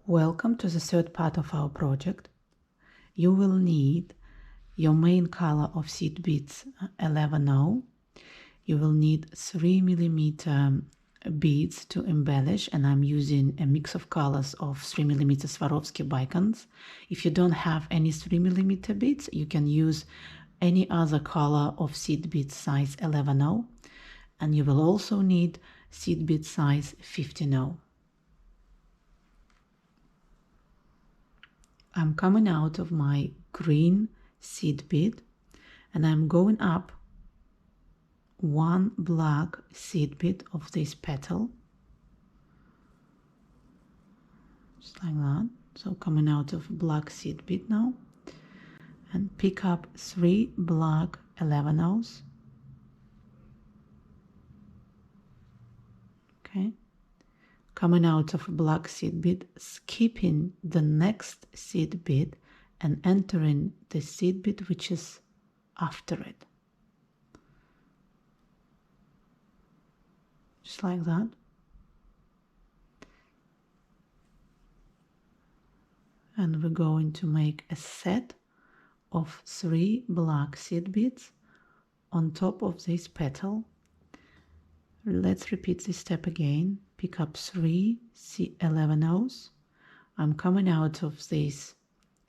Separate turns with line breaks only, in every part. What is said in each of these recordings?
Welcome to the third part of our project. You will need your main color of seed beads 11O. You will need 3mm beads to embellish, and I'm using a mix of colors of 3mm Swarovski bicones. If you don't have any 3mm beads, you can use any other color of seed bead size 11O, and you will also need seed bead size 15O. I'm coming out of my green seed bead and I'm going up one black seed bead of this petal, just like that. So coming out of black seed bead now, and pick up 3 black 11Os. Okay. Coming out of a black seed bead, skipping the next seed bead and entering the seed bead which is after it. Just like that. And we're going to make a set of 3 black seed beads on top of this petal. Let's repeat this step again. Pick up 3 11Os. I'm coming out of this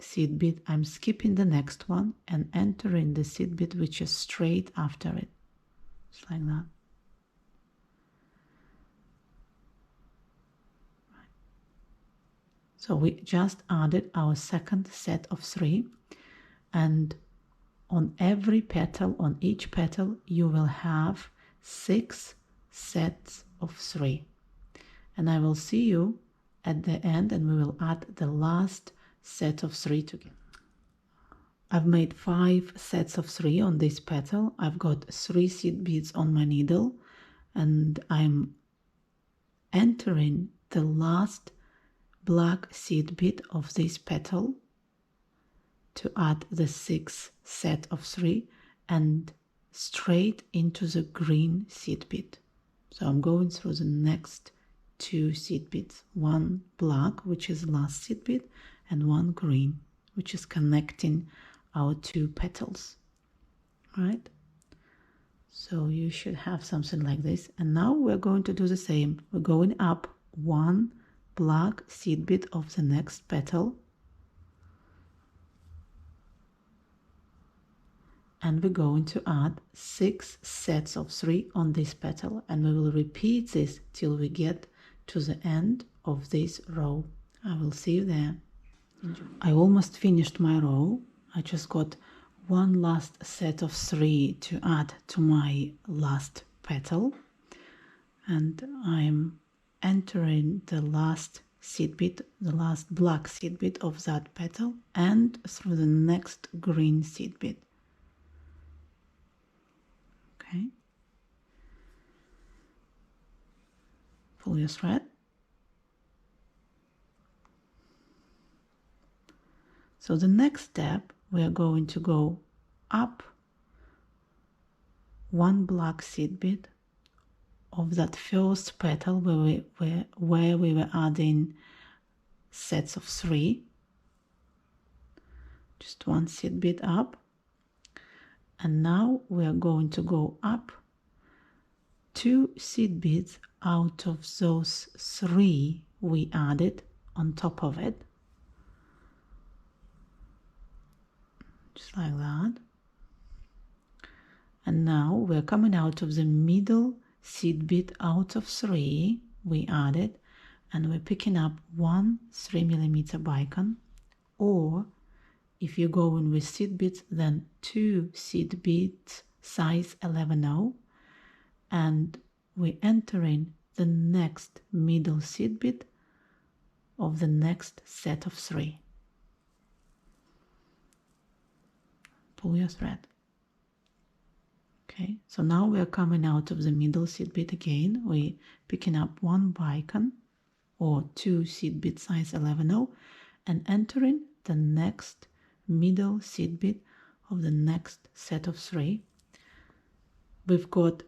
seed bead. I'm skipping the next one and entering the seed bead which is straight after it. Just like that. So we just added our second set of 3, and on every petal, on each petal, you will have 6 sets of 3. And I will see you at the end and we will add the last set of 3 together. I've made 5 sets of 3 on this petal. I've got 3 seed beads on my needle and I'm entering the last black seed bead of this petal to add the 6th set of 3 and straight into the green seed bead. So I'm going through the next 2 seed beads, one black, which is last seed bead, and one green, which is connecting our 2 petals. Right? So you should have something like this. And now we're going to do the same. We're going up one black seed bead of the next petal, and we're going to add 6 sets of 3 on this petal, and we will repeat this till we get to the end of this row. I will see you there. Enjoy. I almost finished my row. I just got one last set of 3 to add to my last petal, and I'm entering the last seed bead, the last black seed bead of that petal, and through the next green seed bead. Okay. Pull your thread. So the next step, we are going to go up one black seed bead of that first petal where we were adding sets of 3. Just one seed bead up. And now we are going to go up 2 seed beads out of those 3 we added on top of it. Just like that. And now we're coming out of the middle seed bead out of 3 we added, and we're picking up 1 3mm bicone, or if you're going with seed beads, then 2 seed beads size 11O, and we're entering the next middle seed bead of the next set of 3. Pull your thread. Okay, so now we are coming out of the middle seed bead again. We're picking up 1 bicone or 2 seed bead size 11O and entering the next middle seed bead of the next set of 3. We've got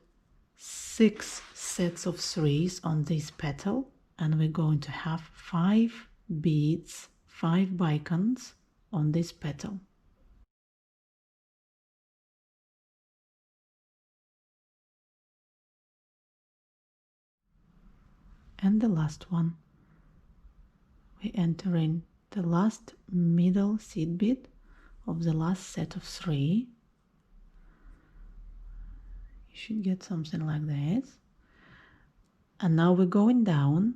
6 sets of 3s on this petal, and we're going to have 5 beads, 5 bicones on this petal. And the last one, we enter in the last middle seed bead of the last set of 3. You should get something like this. And now we're going down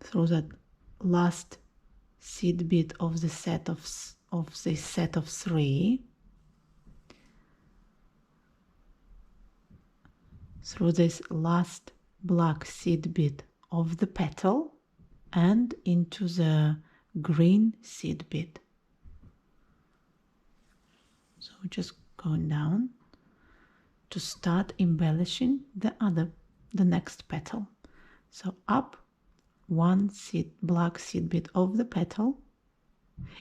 through that last seed bead of the set of this set of 3, through this last black seed bead of the petal, and into the green seed bead. So we're just going down to start embellishing the next petal. So up 1 black seed bead of the petal.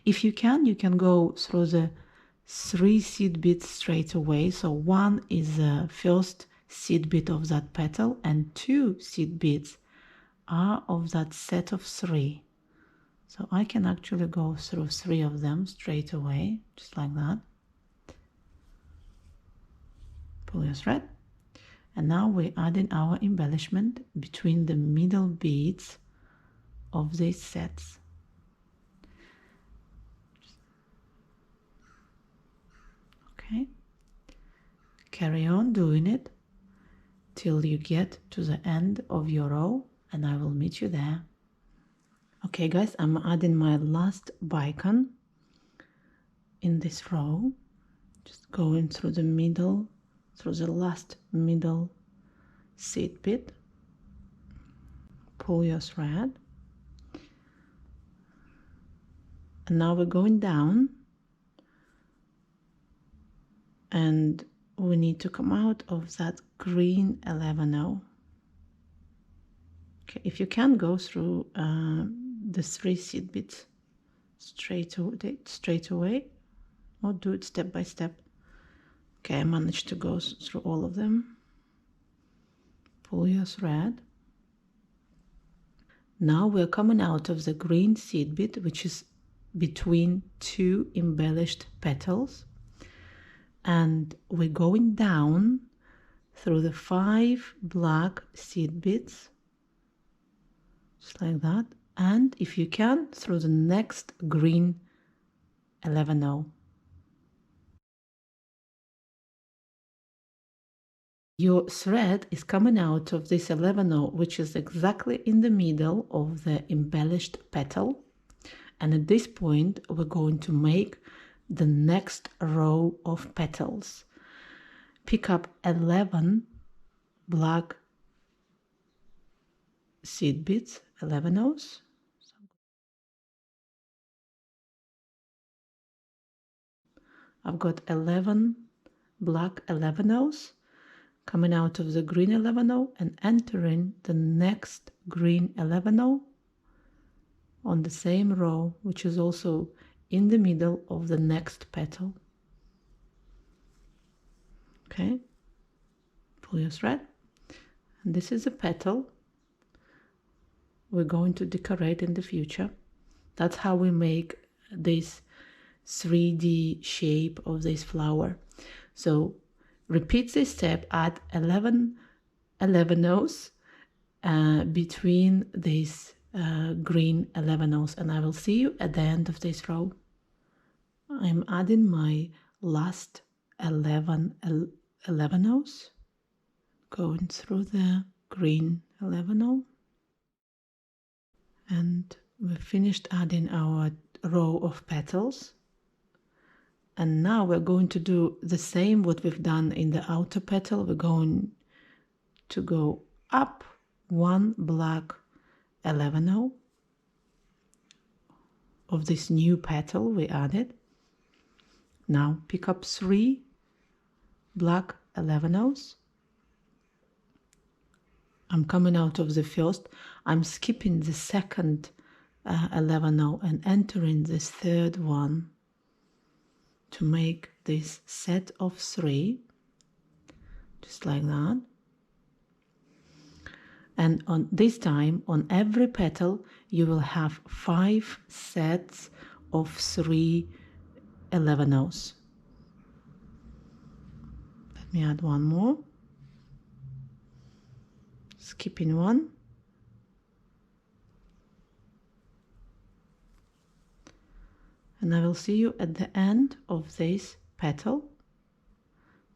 If you can go through the 3 seed beads straight away. So 1 is the first seed bead of that petal, and 2 seed beads are of that set of 3. So I can actually go through 3 of them straight away, just like that. Pull your thread, and now we're adding our embellishment between the middle beads of these sets. Okay, carry on doing it till you get to the end of your row, and I will meet you there. Okay guys, I'm adding my last bicone in this row, just going through the middle, through the last middle seed bead. Pull your thread, and now we're going down, and we need to come out of that green 11-0. Okay, if you can go through the 3 seed beads straight away, or do it step by step. Okay, I managed to go through all of them. Pull your thread. Now we're coming out of the green seed bead, which is between 2 embellished petals, and we're going down through the 5 black seed beads, just like that, and if you can, through the next green 11-0. Your thread is coming out of this 11-0, which is exactly in the middle of the embellished petal, and at this point we're going to make the next row of petals. Pick up 11 black seed beads, 11-0s. I've got 11 black 11-0s coming out of the green 11-0 and entering the next green 11-0 on the same row, which is also in the middle of the next petal. Okay, pull your thread, and this is a petal we're going to decorate in the future. That's how we make this 3D shape of this flower. So repeat this step, add 11 11-0s between these green 11-0s, and I will see you at the end of this row. I'm adding my last 11 11-0s, going through the green 11-0, and we've finished adding our row of petals. And now we're going to do the same what we've done in the outer petal. We're going to go up 1 black 11-0 of this new petal we added. Now pick up 3 black 11-0s. I'm coming out of the first. I'm skipping the second 11-0 and entering this third one to make this set of 3, just like that. And on this time, on every petal, you will have 5 sets of 3 11-0s. Let me add one more. Skipping one. And I will see you at the end of this petal,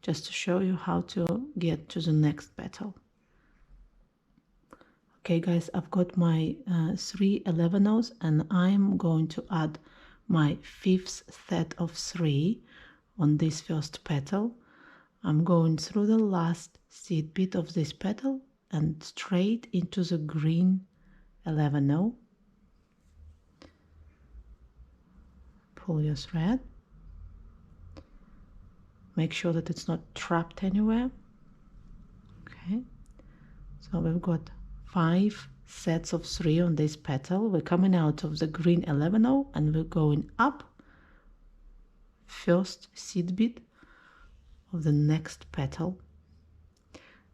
just to show you how to get to the next petal. Okay guys, I've got my 3 11-0s, and I'm going to add my 5th set of 3 on this first petal. I'm going through the last seed bead of this petal and straight into the green 11-0. Pull your thread. Make sure that it's not trapped anywhere. Okay, so we've got 5 sets of 3 on this petal. We're coming out of the green 11-0 and we're going up first seed bead of the next petal,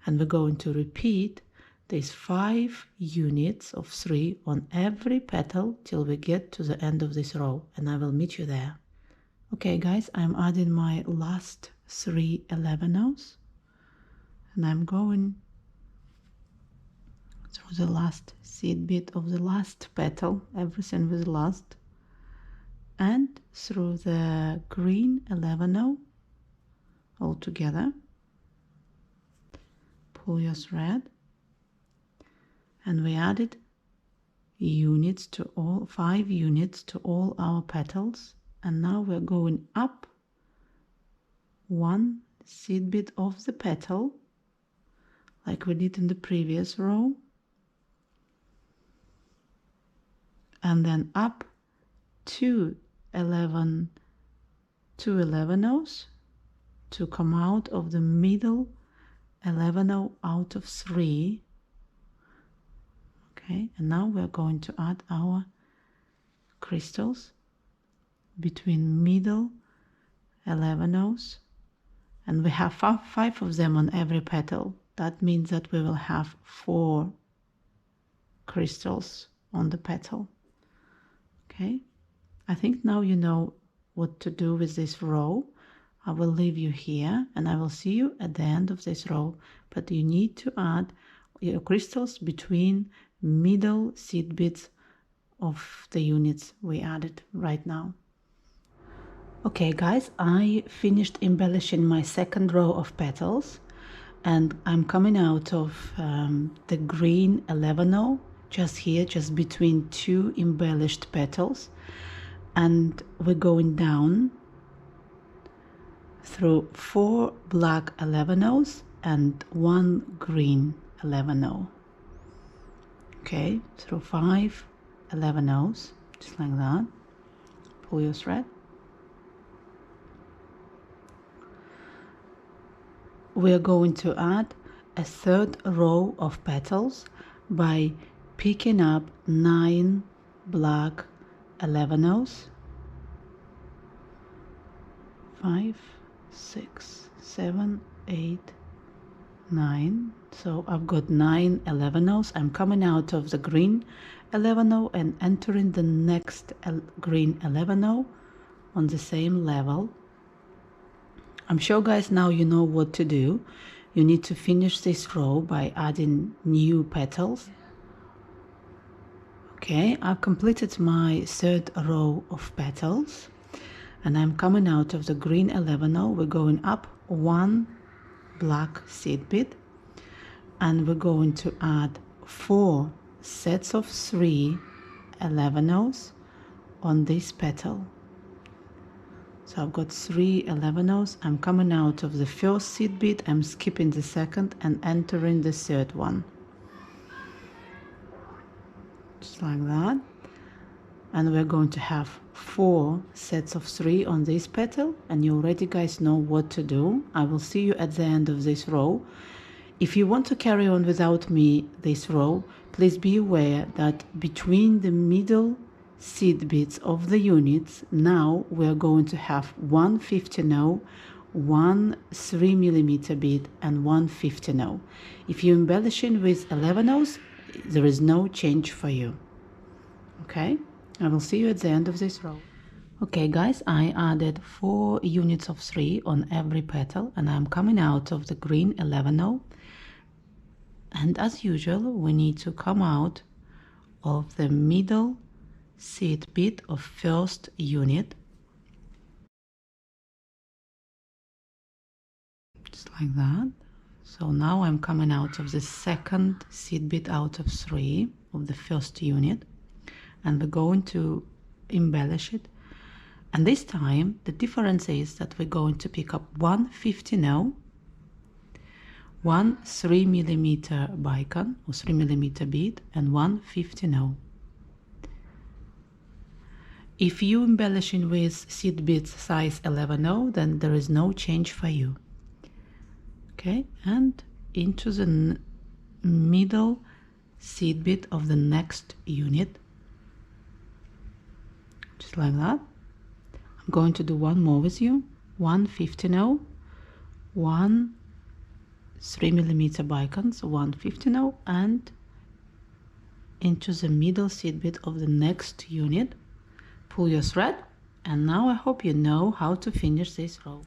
and we're going to repeat these 5 units of 3 on every petal till we get to the end of this row, and I will meet you there. Okay guys, I'm adding my last 3 11-0s, and I'm going through the last seed bead of the last petal, everything was last, and through the green 11-0 all together. Pull your thread, and we added units to all 5 units to all our petals, and now we're going up 1 seed bead of the petal like we did in the previous row, and then up 2 11-0s to come out of the middle 11-0 out of 3. Okay, and now we're going to add our crystals between middle 11-0s, and we have 5 of them on every petal. That means that we will have 4 crystals on the petal. Okay, I think now you know what to do with this row. I will leave you here and I will see you at the end of this row, but you need to add your crystals between middle seed beads of the units we added right now. Okay guys, I finished embellishing my second row of petals, and I'm coming out of the green 11-0 just here, just between 2 embellished petals, and we're going down through 4 black 11-0s and 1 green 11-0. Okay, through 5 11-0s, just like that. Pull your thread. We're going to add a third row of petals by picking up 9 black 11-0s. 5, 6, 7, 8, 9. So I've got 9 11-0s. I'm coming out of the green 11-0 and entering the next green 11-0 on the same level. I'm sure guys now you know what to do. You need to finish this row by adding new petals. Okay, I've completed my third row of petals, and I'm coming out of the green 11-0. We're going up 1 black seed bead, and we're going to add 4 sets of 3 11-0s on this petal. So I've got 3 11-0s. I'm coming out of the first seed bead, I'm skipping the second and entering the third one. Just like that. And we're going to have 4 sets of 3 on this petal, and you already guys know what to do. I will see you at the end of this row. If you want to carry on without me this row, please be aware that between the middle seed beads of the units, now we're going to have 1 15-0, one 3mm bead and one 15-0. If you're embellishing with 11-0s, there is no change for you. Okay, I will see you at the end of this row. Okay guys, I added 4 units of 3 on every petal, and I'm coming out of the green 11-0. And as usual, we need to come out of the middle seed bead of first unit, just like that. So now I'm coming out of the second seed bead out of 3 of the first unit, and we're going to embellish it. And this time the difference is that we're going to pick up one 15-0, one 3mm bicone or 3mm bead, and one 15-0. If you embellishing with seed beads size 11-0, then there is no change for you. Okay, and into the middle seed bead of the next unit, just like that. I'm going to do one more with you, one 15-0, one 3mm bicones, one 15-0, and into the middle seed bead of the next unit. Pull your thread, and now I hope you know how to finish this row.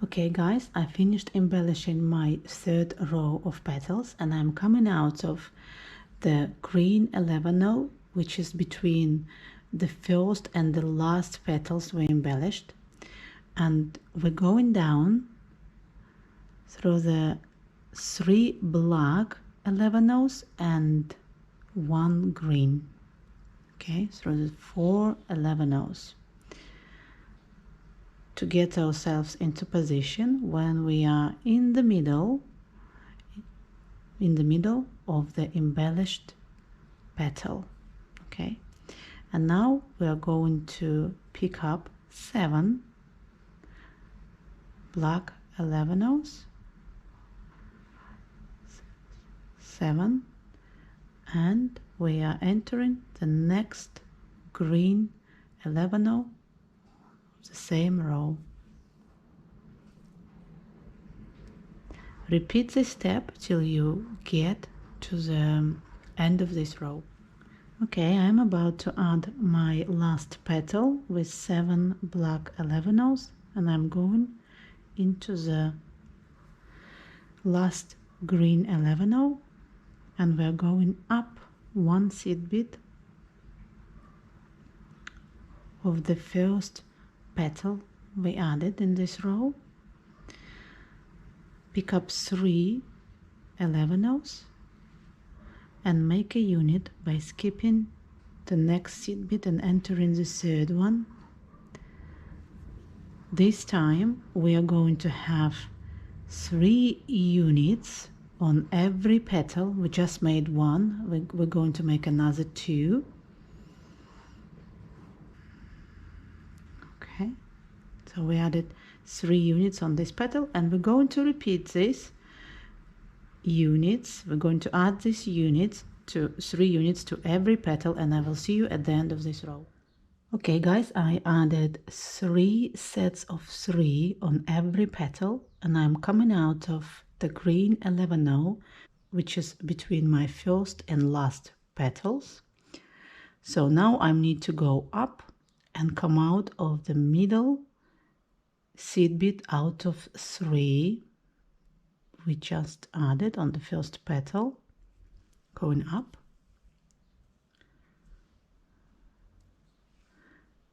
Okay guys, I finished embellishing my third row of petals, and I'm coming out of the green 11-0, which is between the first and the last petals we embellished, and we're going down through the 3 black 11-0s and 1 green. Okay, through the 4 11-0s to get ourselves into position when we are in the middle of the embellished petal. Okay, and now we are going to pick up 7 black 11-0s, 7, and we are entering the next green 11-0, the same row. Repeat this step till you get to the end of this row. Okay, I'm about to add my last petal with 7 black 11-0s, and I'm going into the last green 11-0, and we're going up 1 seed bead of the first petal we added in this row. Pick up 3 11-0s and make a unit by skipping the next seed bead and entering the third one. This time we are going to have 3 units on every petal. We just made 1, we're going to make another 2. Okay, so we added 3 units on this petal, and we're going to repeat this units. We're going to add these units to 3 units to every petal, and I will see you at the end of this row. Okay guys, I added 3 sets of 3 on every petal, and I'm coming out of the green 11-0, which is between my first and last petals. So now I need to go up and come out of the middle seed bead out of 3 we just added on the first petal, going up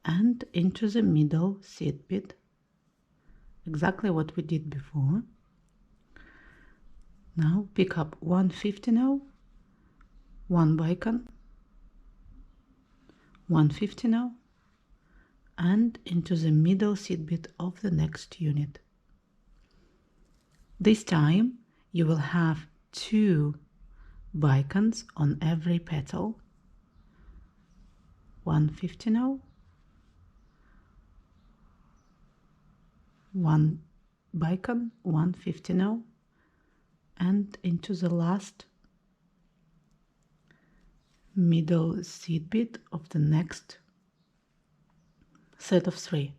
and into the middle seed bead, exactly what we did before. Now pick up 1 15-0, 1 bicone, 1 15-0, and into the middle seed bead of the next unit. This time you will have 2 bicones on every petal, 1 15-0, 1 bicone, 1 15-0, and into the last middle seed bead of the next set of 3.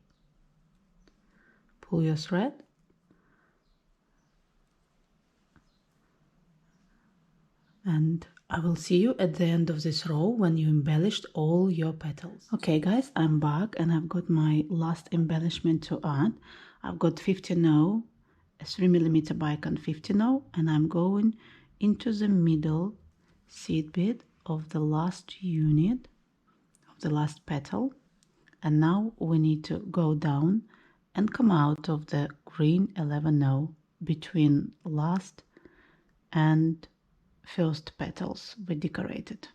Pull your thread and I will see you at the end of this row when you embellished all your petals. Okay guys, I'm back and I've got my last embellishment to add. I've got 15-0, a 3mm bicone 15-0, and I'm going into the middle seed bead of the last unit, of the last petal. And now we need to go down and come out of the green 11-0 between last and first petals we decorated.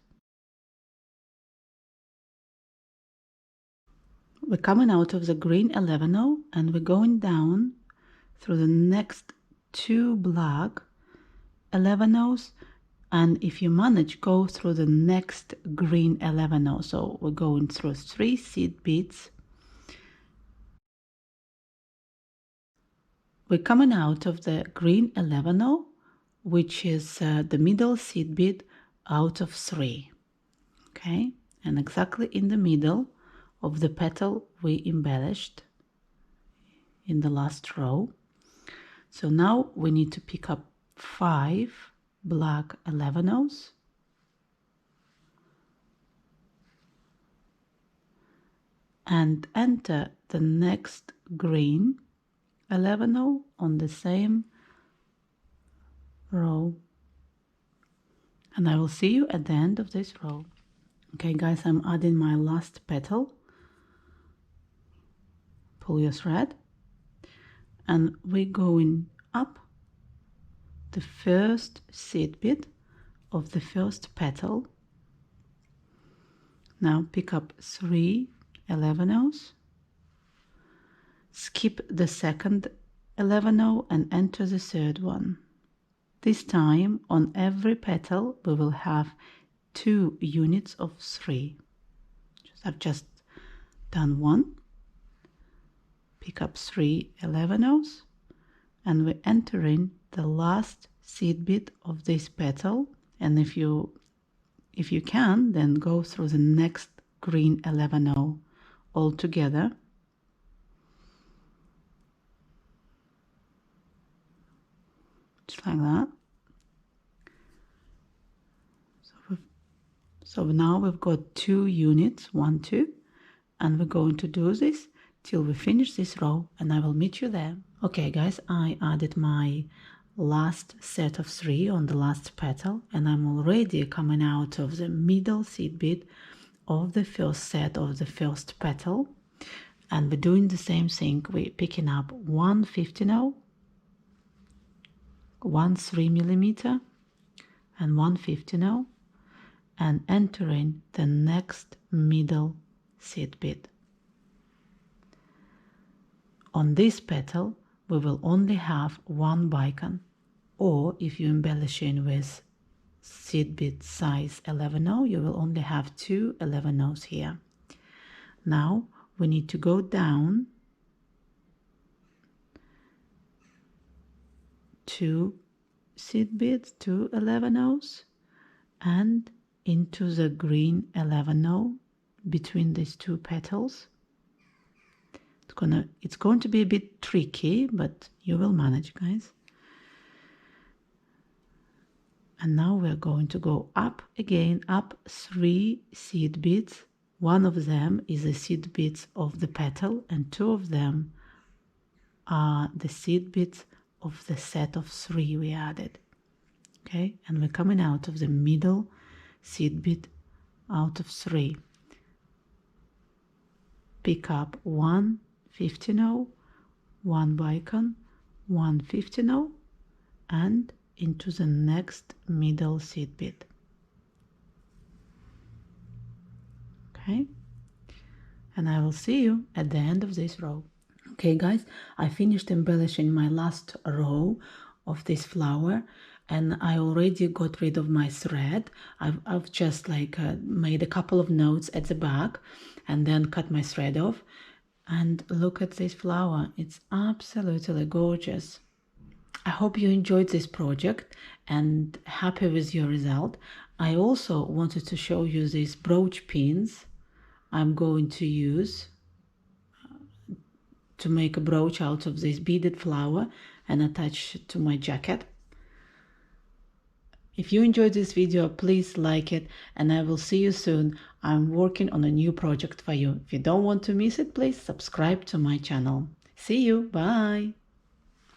We're coming out of the green 11-0 and we're going down through the next two black 11-0s, and if you manage, go through the next green 11-0. So we're going through 3 seed beads. We're coming out of the green 11-0, which is the middle seed bead out of 3. Okay, and exactly in the middle of the petal we embellished in the last row. So now we need to pick up 5 black 11-0s and enter the next green 11-0 on the same row, and I will see you at the end of this row. Okay guys, I'm adding my last petal. Pull your thread and we're going up the first seed bead of the first petal. Now pick up 3 11-0s, skip the second 11-0 and enter the third one. This time on every petal we will have 2 units of 3. I've just done one. Pick up 3 11-0s and we're entering the last seed bead of this petal, and if you can, then go through the next green 11-0 all together. Just like that. So now we've got 2 units, 1 2, and we're going to do this till we finish this row, and I will meet you there. Okay guys, I added my last set of 3 on the last petal, and I'm already coming out of the middle seed bead of the first set of the first petal, and we're doing the same thing. We're picking up 1 15-0, 1 3mm and 1 15-0 and entering the next middle seed bead. On this petal we will only have 1 bicone, or if you embellishing with seed bead size 11-0, you will only have 2 11-0s here. Now we need to go down 2 seed beads, 2 11-0s, and into the green 11-0 between these 2 petals. It's going to be a bit tricky, but you will manage, guys. And now we're going to go up again, up 3 seed beads. One of them is the seed beads of the petal, and 2 of them are the seed beads of the set of 3 we added. Okay, and we're coming out of the middle seed bead out of 3. Pick up 1 15-0, 1 bicone, 1 15-0, and into the next middle seed bead. Okay, and I will see you at the end of this row. Okay guys, I finished embellishing my last row of this flower, and I already got rid of my thread. I've just made a couple of knots at the back and then cut my thread off. And look at this flower, it's absolutely gorgeous. I hope you enjoyed this project and happy with your result. I also wanted to show you these brooch pins I'm going to use to make a brooch out of this beaded flower and attach it to my jacket. If you enjoyed this video, please like it, and I will see you soon. I'm working on a new project for you. If you don't want to miss it, please subscribe to my channel. See you. Bye.